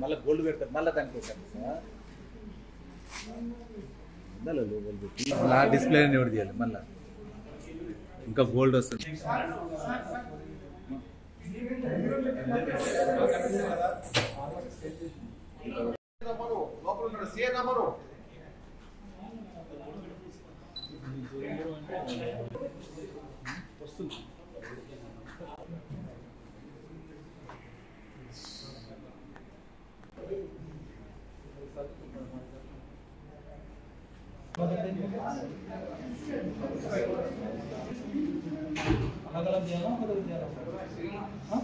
మళ్ళీ గోల్డ్ పెడతారు మళ్ళీ దానికి పెట్టారు మళ్ళీ డిస్ప్లే ఎవరు చేయాలి మళ్ళీ ఇంకా గోల్డ్ వస్తుంది వస్తుంది अलग-अलग दिया ना अलग दिया हां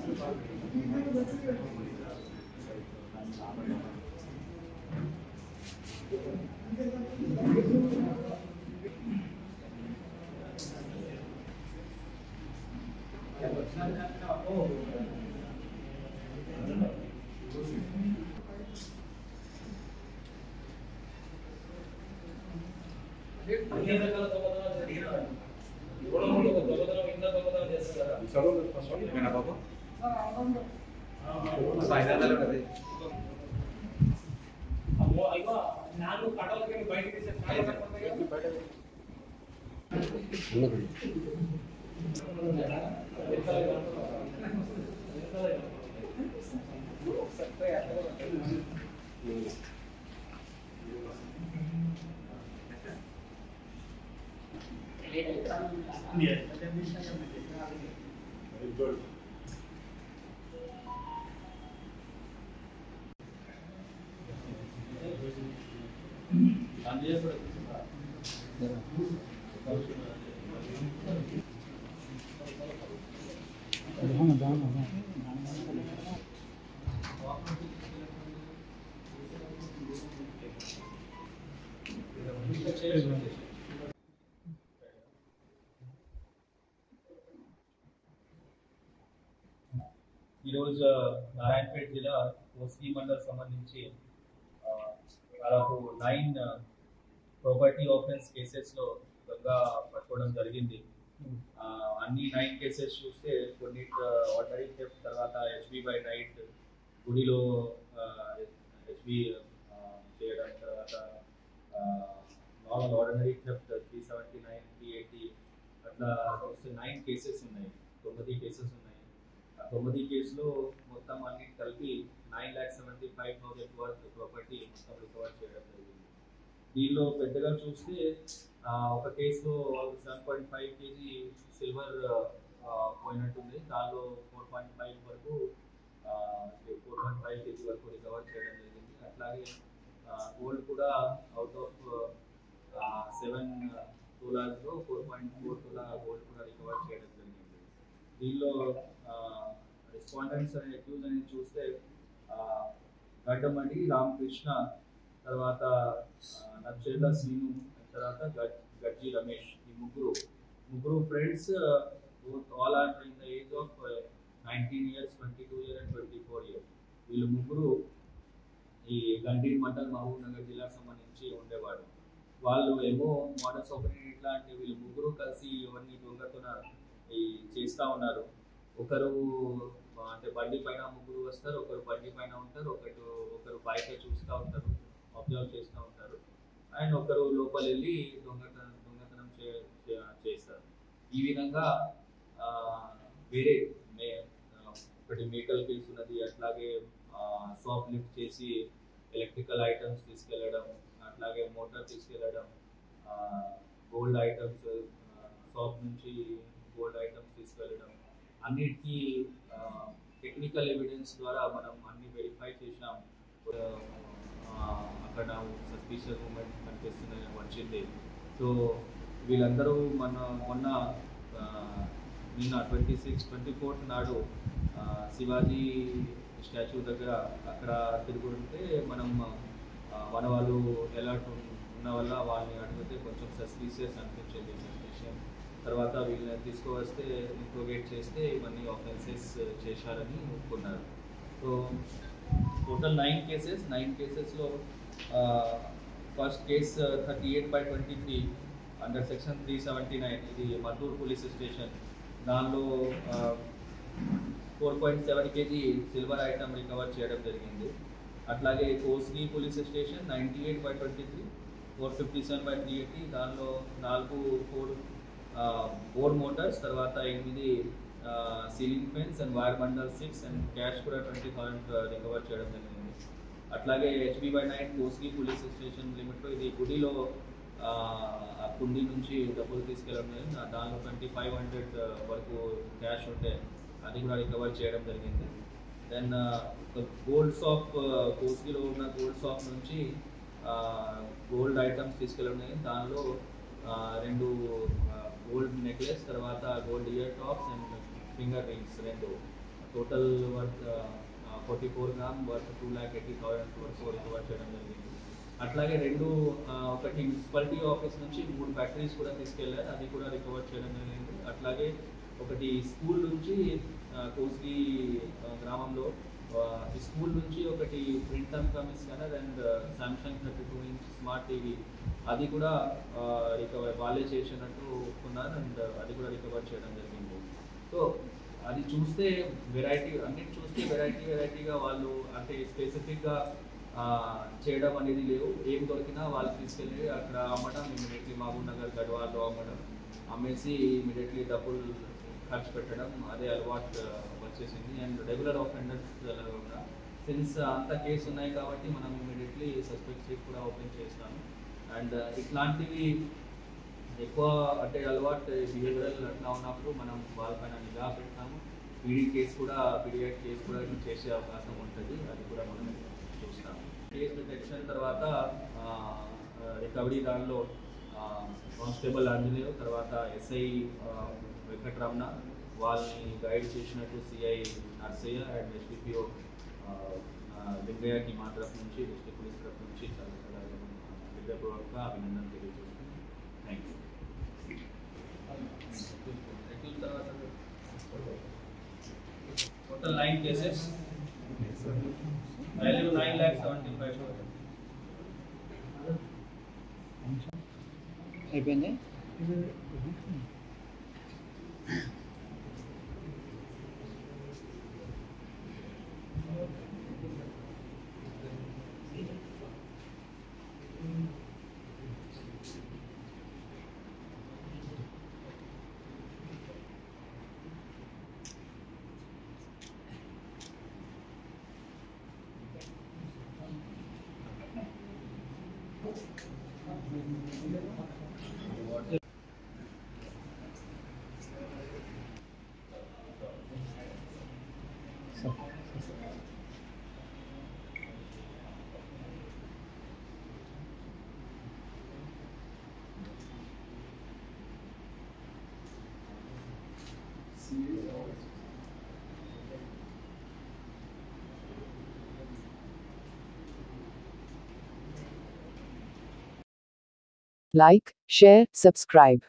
నారాయణపేట జిల్లా కోస్గి మండల్ సంబంధించి దాదాపు 9 ప్రాపర్టీ ఆఫెన్స్ కేసెస్లో దొంగ పట్టుకోవడం జరిగింది. అన్ని 9 కేసెస్ చూస్తే కొన్ని ఆర్డినరీ థెఫ్ట్, తర్వాత హెచ్బి బై నైట్ గుడిలో హెచ్బి చేయడం, తర్వాత నార్మల్ ఆర్డినరీ థెఫ్ట్ 379, 380 అట్లా చూస్తే 9 కేసెస్ ఉన్నాయి. 9 కేసెస్ ఉన్నాయి. 9 కేసులో మొత్తం అన్ని కలిపి 9,75,000 వర్త్ ప్రాపర్టీ మొత్తం రికవర్ చేయడం జరిగింది. దీనిలో పెద్దగా చూస్తే ఒక కేసులో 7.5 kg సిల్వర్ పోయినట్టుంది. దానిలో 4.5 వరకు 4.5 kg వరకు రికవర్ చేయడం జరిగింది. అట్లాగే గోల్డ్ కూడా అవుట్ ఆఫ్ 7 తులాస్లో 4.4 తులా గోల్డ్ కూడా రికవర్ చేయడం జరిగింది. దీనిలో రెస్పాండెంట్స్ అనే అక్యూజ్ అనేది చూస్తే గడ్డమణి రామకృష్ణ, తర్వాత నచ్చేళ్ళ శ్రీను, తర్వాత గడ్జి రమేష్, ఈ ముగ్గురు friends. All are in the age of 19 years, 22 years and 24 years. వీళ్ళు ముగ్గురు ఈ గండీర్ మండల్ మహబూబ్ నగర్ జిల్లాకు సంబంధించి ఉండేవాడు. వాళ్ళు ఏమో మోడల్స్ ఆపరేటెడ్ ఇట్లా అంటే వీళ్ళు ముగ్గురు కలిసి ఇవన్నీ దొంగతన చేస్తూ ఉన్నారు. ఒకరు అంటే బండి పైన ముగ్గురు వస్తారు, ఒకరు బండి పైన ఉంటారు, ఒకరు బయట చూస్తూ ఉంటారు, అబ్జర్వ్ చేస్తూ ఉంటారు, అండ్ ఒకరు లోపల వెళ్ళి దొంగతనం చేస్తారు. ఈ విధంగా వేరే ఒకటి మెటల్ కేసు ఉన్నది, అట్లాగే షాప్ లిఫ్ట్ చేసి ఎలక్ట్రికల్ ఐటమ్స్ తీసుకెళ్ళడం, అట్లాగే మోటార్ తీసుకెళ్ళడం, గోల్డ్ ఐటమ్స్ షాప్ నుంచి గోల్డ్ ఐటమ్స్ తీసుకెళ్ళడం, అన్నిటికీ టెక్నికల్ ఎవిడెన్స్ ద్వారా మనం అన్ని వెరిఫై చేసినాం. అక్కడ సస్పీషియస్ మూమెంట్ కనిపిస్తుందని వచ్చింది. సో వీళ్ళందరూ మొన్న నిన్న 24th నాడు శివాజీ స్టాచ్యూ దగ్గర అక్కడ తిరుగుతుంటే మనం మన వాళ్ళు ఎలర్ట్ ఉన్న వల్ల వాళ్ళని అడిగితే కొంచెం సస్పీషియస్ అనిపించింది. తర్వాత వీళ్ళని తీసుకువస్తే ఇంట్రోగేట్ చేస్తే ఇవన్నీ ఆఫెన్సెస్ చేశారని ఒప్పుకున్నారు. So total 9 cases. 9 కేసెస్లో ఫస్ట్ కేసు 38/23 అండర్ సెక్షన్ 379 ఇది మద్దూరు పోలీస్ స్టేషన్ దానిలో 4.7 kg సిల్వర్ ఐటమ్ రికవర్ చేయడం జరిగింది. అట్లాగే కోస్గి పోలీస్ స్టేషన్ 98/23 457/380 దానిలో 4 బోర్ మోటార్స్, తర్వాత 8 ceiling fence and wire bundle 6 and cash కూడా 20,000 రికవర్ చేయడం జరిగింది. అట్లాగే HB/9 కోస్గి పోలీస్ స్టేషన్ లిమిట్లో ఇది గుడిలో కుండి నుంచి డబ్బులు తీసుకెళ్ళడం జరిగింది. దానిలో 2,500 వరకు క్యాష్ ఉంటే అది కూడా రికవర్ చేయడం జరిగింది. దెన్ గోల్డ్ షాప్ కోస్గిలో ఉన్న గోల్డ్ షాప్ నుంచి గోల్డ్ ఐటమ్స్ తీసుకెళ్ళడం జరిగింది. దానిలో 2 గోల్డ్ నెక్లెస్, తర్వాత gold ear tops and finger rings 2 total worth 44 gram worth 2,80,000 వరకు రికవర్ చేయడం జరిగింది. అట్లాగే ఒకటి మున్సిపాలిటీ ఆఫీస్ నుంచి 3 బ్యాటరీస్ కూడా తీసుకెళ్లారు, అది కూడా రికవర్ చేయడం జరిగింది. అట్లాగే ఒకటి స్కూల్ నుంచి కోస్గి గ్రామంలో ఈ స్కూల్ నుంచి ఒకటి ప్రింట్ అండ్ కమిస్ scanner and Samsung 32-inch smart TV అది కూడా రికవర్ వాళ్ళే చేసినట్టు ఒప్పుకున్నారు అండ్ అది కూడా రికవర్ చేయడం జరిగింది. సో అది చూస్తే అన్నిటి చూస్తే వెరైటీగా వాళ్ళు అంటే స్పెసిఫిక్గా చేయడం అనేది లేవు. ఏం దొరికినా వాళ్ళు తీసుకెళ్ళి అక్కడ అమ్మడం, ఇమీడియట్లీ మహబూబ్ నగర్ గడ్వాల్లో అమ్మేసి ఇమీడియట్లీ డబ్బులు ఖర్చు పెట్టడం, అదే అలవాటు వచ్చేసింది. అండ్ రెగ్యులర్ ఆఫెండర్స్ కూడా సిన్స్ అంత కేసు ఉన్నాయి కాబట్టి మనం ఇమీడియట్లీ సస్పెక్ట్ షీట్ కూడా ఓపెన్ చేస్తాము. అండ్ ఇట్లాంటివి ఎక్కువ అంటే అలవాటు బిహేవియరల్ అట్లా ఉన్నప్పుడు మనం వాళ్ళపైన నిఘా పెడతాము. పీడియాట్ కేసు కూడా చేసే అవకాశం ఉంటుంది, అది కూడా మనం చూస్తాము. కేసు డిటెక్షన్ తర్వాత రికవరీ దానిలో కానిస్టేబుల్ ఆంజనేయ, తర్వాత SI వెంకటరమణ వాళ్ళని గైడ్ చేసినట్టు CI నర్సయ్య అండ్ SDPO లింగయ్యకి మా తరఫు నుంచి డిస్ట్రిక్ట్ పోలీస్ తరఫు నుంచి చాలా హృదయపూర్వకంగా అభినందనలు తెలియజేస్తున్నాను. Thank you. Total 9 cases, value 9,75,000. అయిపోయింది. Like, share, subscribe.